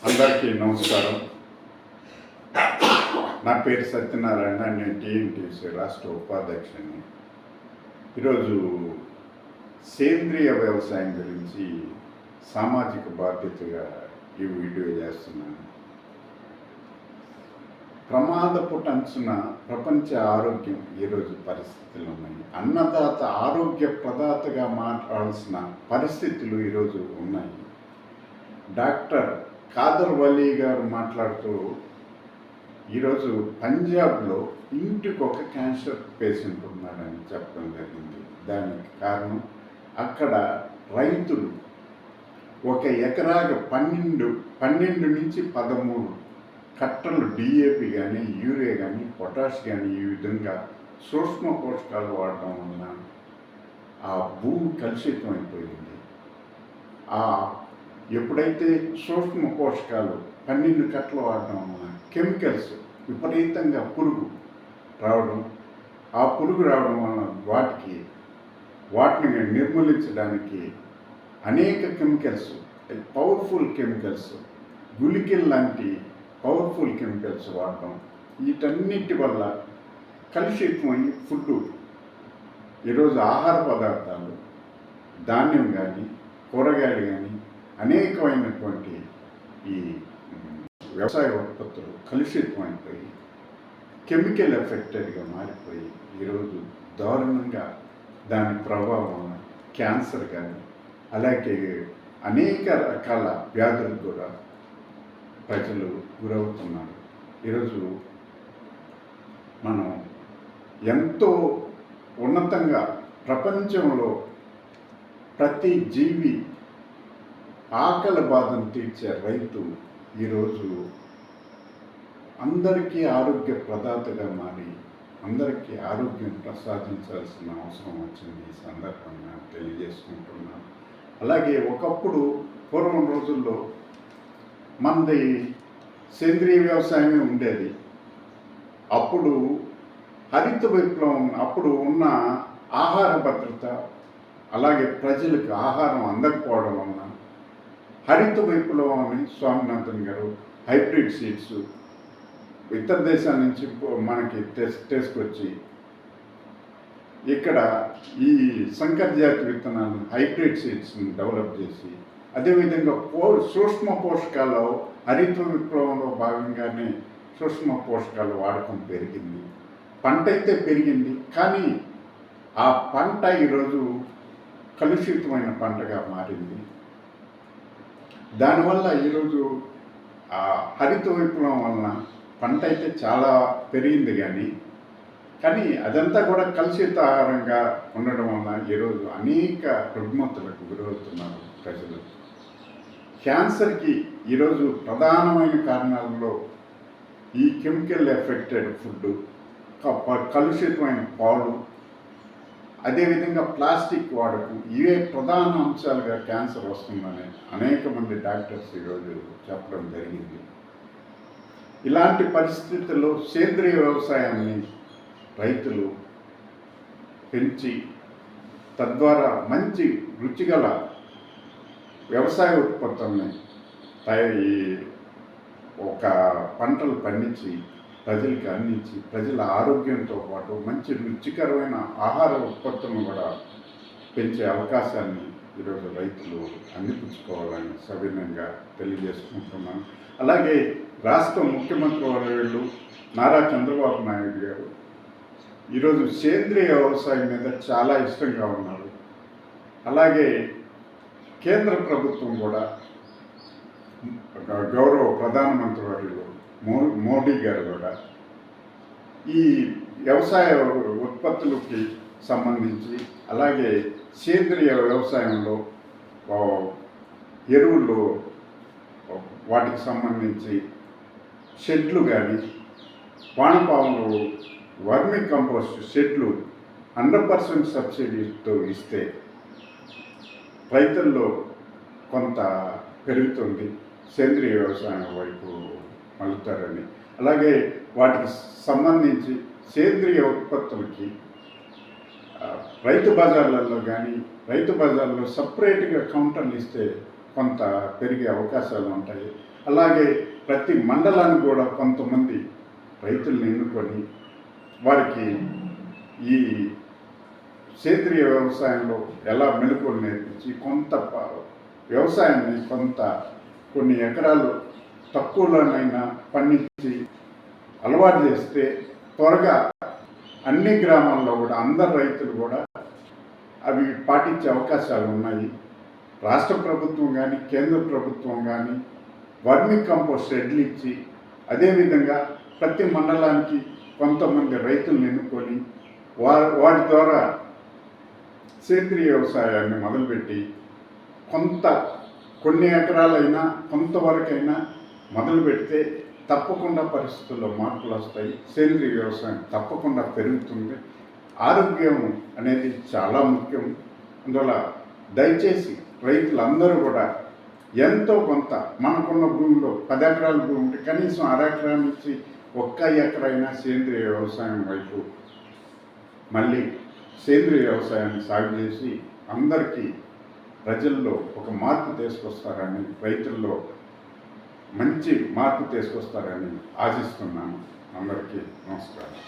అందరికీ నమస్కారం. నా పేరు సత్యనారాయణ. నేను టీఎన్టీసీ రాష్ట్ర ఉపాధ్యక్షుడిని. ఈరోజు సేంద్రియ వ్యవసాయం గురించి సామాజిక బాధ్యతగా ఈ వీడియో చేస్తున్నాను. ప్రమాదపు అంచున ప్రపంచ ఆరోగ్యం ఈరోజు పరిస్థితులు ఉన్నాయి. అన్నదాత ఆరోగ్య ప్రదాతగా మాట్లాడాల్సిన పరిస్థితులు ఈరోజు ఉన్నాయి. డాక్టర్ ఖాదర్ వలీ గారు మాట్లాడుతూ ఈరోజు పంజాబ్లో ఇంటికి ఒక క్యాన్సర్ పేషెంట్ ఉన్నాడని చెప్పడం జరిగింది. దానికి కారణం అక్కడ రైతులు ఒక ఎకరాకు 12 నుంచి 13 కట్టలు డిఏపి కానీ యూరియా కానీ పొటాష్ కానీ ఈ విధంగా సూక్ష్మ పోషకాలు వాడటం వలన ఆ భూమి కలుషితం అయిపోయింది. ఎప్పుడైతే సూక్ష్మ పోషకాలు 12 కట్టలు వాడటం వలన కెమికల్స్ విపరీతంగా పురుగు రావడం వలన వాటిని నిర్మూలించడానికి అనేక కెమికల్స్, పవర్ఫుల్ కెమికల్స్, గుళికల్ లాంటి పవర్ఫుల్ కెమికల్స్ వాడటం, వీటన్నిటి వల్ల కలుషితమై ఫుడ్ ఈరోజు ఆహార పదార్థాలు, ధాన్యం కానీ కూరగాయలు కానీ అనేకమైనటువంటి ఈ వ్యవసాయ ఉత్పత్తులు కలుషితమైపోయి కెమికల్ ఎఫెక్టెడ్గా మారిపోయి ఈరోజు దారుణంగా దాని ప్రభావం క్యాన్సర్ కానీ అలాగే అనేక రకాల వ్యాధులకు కూడా ప్రజలు గురవుతున్నారు. ఈరోజు మనం ఎంతో ఉన్నతంగా ప్రపంచంలో ప్రతి జీవి ఆకలి బాధను తీర్చే రైతు ఈరోజు అందరికీ ఆరోగ్య ప్రదాతగా మారి అందరికీ ఆరోగ్యం ప్రసాదించాల్సిన అవసరం వచ్చింది. ఈ సందర్భంగా తెలియజేసుకుంటున్నాను. అలాగే ఒకప్పుడు పూర్వం రోజుల్లో మనది సేంద్రియ వ్యవసాయమే ఉండేది. అప్పుడు హరిత విప్లవం అప్పుడు ఉన్న ఆహార భద్రత, అలాగే ప్రజలకు ఆహారం అందకపోవడం వలన హరిత విప్లవం అని స్వామినాథన్ గారు హైబ్రిడ్ సీడ్స్ ఇతర దేశాల నుంచి మనకి తీసుకొచ్చి ఇక్కడ ఈ సంకర జాతి విత్తనాలను హైబ్రిడ్ సీడ్స్ని డెవలప్ చేసి అదేవిధంగా సూక్ష్మ పోషకాలు హరిత విప్లవంలో భాగంగానే సూక్ష్మ పోషకాల వాడకం పెరిగింది. పంట అయితే పెరిగింది, కానీ ఆ పంట ఈరోజు కలుషితమైన పంటగా మారింది. దానివల్ల ఈరోజు ఆ హరిత విప్లవం వలన పంట అయితే చాలా పెరిగింది, కానీ అదంతా కూడా కలుషిత ఆహారంగా ఉండడం వలన ఈరోజు అనేక రుగ్మతలకు గురవుతున్నారు ప్రజలు. క్యాన్సర్కి ఈరోజు ప్రధానమైన కారణాలలో ఈ కెమికల్ ఎఫెక్టెడ్ ఫుడ్, కలుషితమైన పాలు, అదేవిధంగా ప్లాస్టిక్ వాడకం, ఇవే ప్రధాన అంశాలుగా క్యాన్సర్ వస్తుందని అనేక మంది డాక్టర్స్ ఈరోజు చెప్పడం జరిగింది. ఇలాంటి పరిస్థితుల్లో సేంద్రియ వ్యవసాయాన్ని రైతులు పెంచి తద్వారా మంచి రుచిగల వ్యవసాయ ఉత్పత్తుల్ని ఒక పంటలు పండించి ప్రజలకి అందించి ప్రజల ఆరోగ్యంతో పాటు మంచి రుచికరమైన ఆహార ఉత్పత్తులను కూడా పెంచే అవకాశాన్ని ఈరోజు రైతులు అందిపుచ్చుకోవాలని సవినయంగా తెలియజేసుకుంటున్నాను. అలాగే రాష్ట్ర ముఖ్యమంత్రి వర్యులు నారా చంద్రబాబు నాయుడు గారు ఈరోజు సేంద్రియ వ్యవసాయం మీద చాలా ఇష్టంగా ఉన్నారు. అలాగే కేంద్ర ప్రభుత్వం కూడా గౌరవ ప్రధానమంత్రి వర్యులు మోడీ గారు కూడా ఈ వ్యవసాయ ఉత్పత్తులకి సంబంధించి అలాగే సేంద్రియ వ్యవసాయంలో ఎరువులు వాటికి సంబంధించి షెడ్లు కానీ వానపాములు వర్మి కంపోస్ట్ షెడ్లు 100% సబ్సిడీతో ఇస్తే రైతుల్లో కొంత పెరుగుతుంది, సేంద్రియ వ్యవసాయం వైపు మలుతారని. అలాగే వాటికి సంబంధించి సేంద్రియ ఉత్పత్తులకి రైతు బజార్లలో సపరేట్గా కౌంటర్లు ఇస్తే కొంత పెరిగే అవకాశాలు ఉంటాయి. అలాగే ప్రతి మండలానికి కూడా కొంతమంది రైతులను ఎన్నుకొని వారికి ఈ సేంద్రియ వ్యవసాయంలో ఎలా మెలకువలు నేర్పించి కొంత వ్యవసాయాన్ని కొన్ని ఎకరాలు తక్కువలోనైనా పండించి అలవాటు చేస్తే త్వరగా అన్ని గ్రామాల్లో కూడా అందరు రైతులు కూడా అవి పాటించే అవకాశాలు ఉన్నాయి. రాష్ట్ర ప్రభుత్వం కానీ కేంద్ర ప్రభుత్వం కానీ వర్మి కంపోస్ట్ షెడ్లు ఇచ్చి అదేవిధంగా ప్రతి మండలానికి కొంతమంది రైతులను ఎన్నుకొని వారి ద్వారా సేంద్రియ వ్యవసాయాన్ని మొదలుపెట్టి కొన్ని ఎకరాలైనా కొంతవరకైనా మొదలు పెడితే తప్పకుండా పరిస్థితుల్లో మార్పులు వస్తాయి. సేంద్రియ వ్యవసాయం తప్పకుండా పెరుగుతుంది. ఆరోగ్యం అనేది చాలా ముఖ్యం. అందువల్ల దయచేసి రైతులందరూ కూడా ఎంతో కొంత మనకున్న భూమిలో 10 ఎకరాల భూమి ఉంటే కనీసం 1/2 ఎకరా నుంచి 1 ఎకరైనా సేంద్రియ వ్యవసాయం వైపు మళ్ళీ సేంద్రియ వ్యవసాయాన్ని సాగు చేసి అందరికీ ప్రజల్లో ఒక మార్పు తీసుకొస్తారని, రైతుల్లో మంచి మార్పు తీసుకొస్తారని ఆశిస్తున్నాను. అందరికీ నమస్కారం.